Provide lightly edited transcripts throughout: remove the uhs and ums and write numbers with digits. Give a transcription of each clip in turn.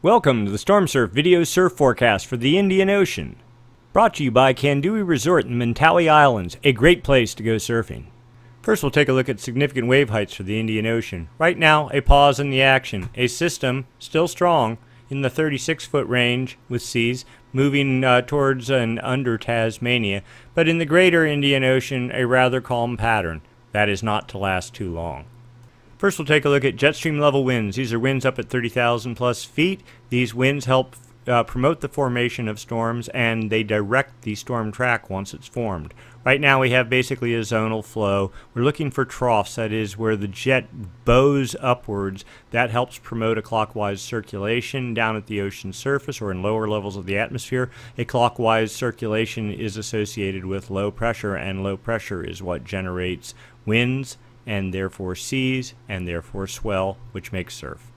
Welcome to the Storm Surf Video Surf Forecast for the Indian Ocean. Brought to you by Kandui Resort in Mentawai Islands, a great place to go surfing. First, we'll take a look at significant wave heights for the Indian Ocean. Right now, a pause in the action. A system, still strong, in the 36-foot range with seas, moving towards and under Tasmania, but in the greater Indian Ocean, a rather calm pattern. That is not to last too long. First, we'll take a look at jet stream level winds. These are winds up at 30,000 plus feet. These winds help promote the formation of storms, and they direct the storm track once it's formed. Right now we have basically a zonal flow. We're looking for troughs, that is where the jet bows upwards. That helps promote a clockwise circulation down at the ocean surface or in lower levels of the atmosphere. A clockwise circulation is associated with low pressure, and low pressure is what generates winds and therefore seas and therefore swell, which makes surf.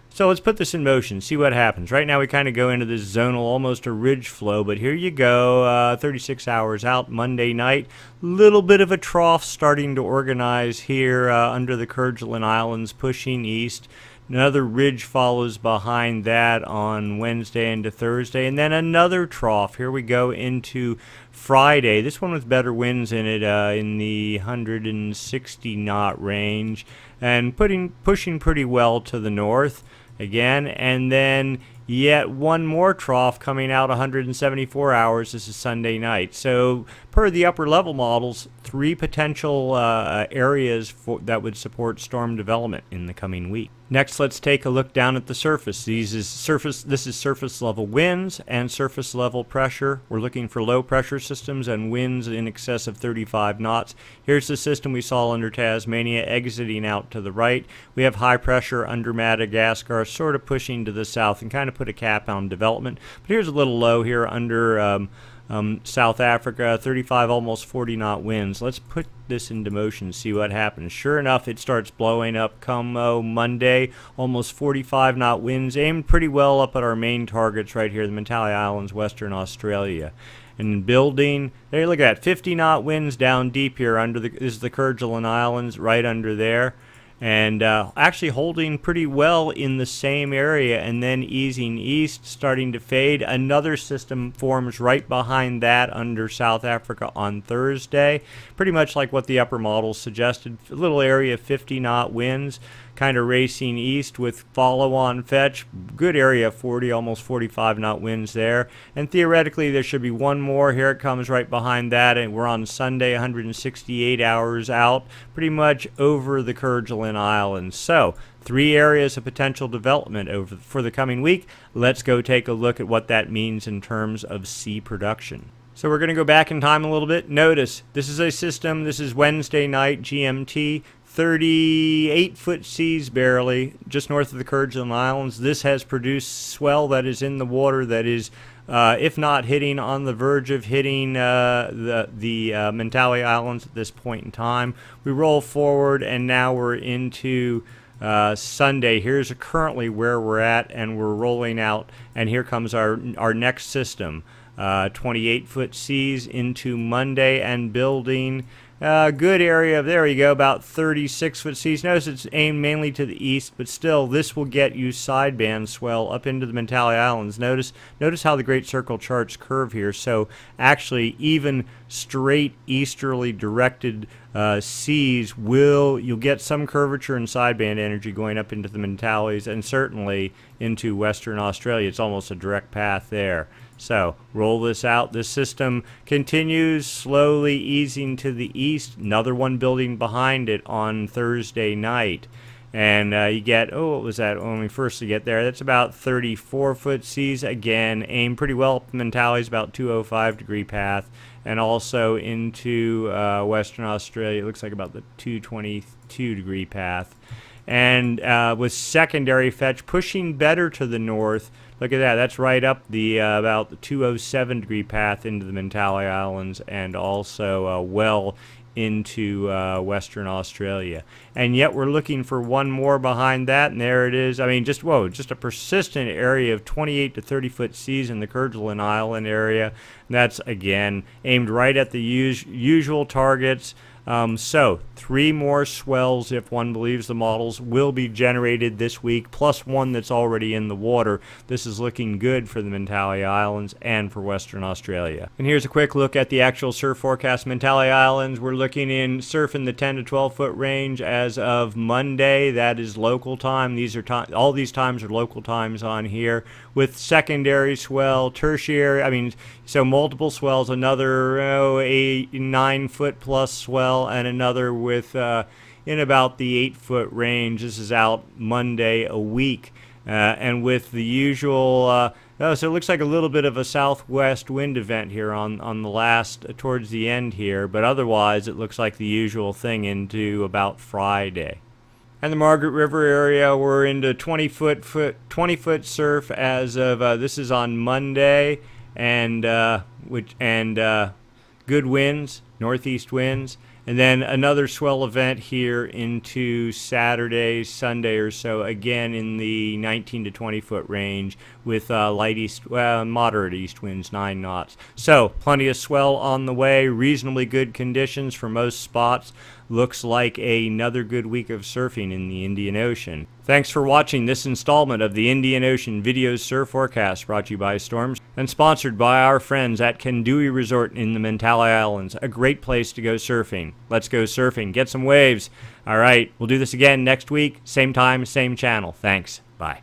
So let's put this in motion, see what happens. Right now we kind of go into this zonal, almost a ridge flow, but here you go, 36 hours out, Monday night. Little bit of a trough starting to organize here under the Kerguelen Islands, pushing east. Another ridge follows behind that on Wednesday into Thursday, and then another trough. Here we go into Friday. This one with better winds in it, in the 160 knot range, and pushing pretty well to the north again, and then yet one more trough coming out 174 hours. This is Sunday night. So per the upper level models, three potential areas that would support storm development in the coming week. Next, let's take a look down at the surface. This is surface level winds and surface level pressure. We're looking for low pressure systems and winds in excess of 35 knots. Here's the system we saw under Tasmania exiting out to the right. We have high pressure under Madagascar sort of pushing to the south and kind of put a cap on development. But here's a little low here under South Africa, 35, almost 40 knot winds. Let's put this into motion, see what happens. Sure enough, it starts blowing up come Monday, almost 45 knot winds, aimed pretty well up at our main targets right here, the Mentawai Islands, Western Australia. And building, there, look at that, 50 knot winds down deep here under this is the Kerguelen Islands, right under there. And actually holding pretty well in the same area, and then easing east, starting to fade. Another system forms right behind that under South Africa on Thursday, pretty much like what the upper models suggested. A little area of 50 knot winds, kind of racing east with follow-on fetch. Good area, 40, almost 45 knot winds there. And theoretically there should be one more. Here it comes right behind that, and we're on Sunday, 168 hours out, pretty much over the Kerguelen Islands. So three areas of potential development for the coming week. Let's go take a look at what that means in terms of sea production. So we're going to go back in time a little bit. Notice this is a system. This is Wednesday night GMT. 38-foot seas barely, just north of the Kerguelen Islands. This has produced swell that is in the water that is, if not hitting, on the verge of hitting the Mentawai Islands at this point in time. We roll forward, and now we're into Sunday. Here's currently where we're at, and we're rolling out, and here comes our next system. 28-foot seas into Monday and building. Good area, there you go, about 36-foot seas. Notice it's aimed mainly to the east, but still, this will get you sideband swell up into the Mentawai Islands. Notice how the Great Circle charts curve here. So actually, even straight easterly directed seas you'll get some curvature and sideband energy going up into the Mentawais and certainly into Western Australia. It's almost a direct path there. So roll this out. This system continues slowly easing to the east. Another one building behind it on Thursday night. And you get, what was that when we first get there? That's about 34-foot seas. Again, aim pretty well up the Mentawais, about 205-degree path. And also into Western Australia, it looks like about the 222-degree path. And with secondary fetch pushing better to the north. Look at that. That's right up the about the 207-degree path into the Mentawai Islands, and also well into Western Australia. And yet we're looking for one more behind that, and there it is. I mean, just a persistent area of 28 to 30-foot seas in the Kerguelen Island area. And that's, again, aimed right at the usual targets. So 3 more swells, if one believes the models, will be generated this week, plus one that's already in the water. This is looking good for the Mentawai Islands and for Western Australia. And here's a quick look at the actual surf forecast. Mentawai Islands, we're looking in surf in the 10 to 12 foot range as of Monday. That is local time. These are all these times are local times on here, with secondary swell, tertiary, so multiple swells, another a 9 foot plus swell, and another with in about the 8 foot range. This is out Monday a week, and with the usual so it looks like a little bit of a southwest wind event here on the last towards the end here, but otherwise it looks like the usual thing into about Friday. And the Margaret River area, we're into 20 foot surf as of this is on Monday, and good winds, northeast winds, and then another swell event here into Saturday, Sunday or so, again in the 19 to 20 foot range with moderate east winds, 9 knots. So plenty of swell on the way, reasonably good conditions for most spots. Looks like another good week of surfing in the Indian Ocean. Thanks for watching this installment of the Indian Ocean Video Surf Forecast, brought to you by Storms and sponsored by our friends at Kandui Resort in the Mentawai Islands. A great place to go surfing. Let's go surfing. Get some waves. All right, we'll do this again next week. Same time, same channel. Thanks. Bye.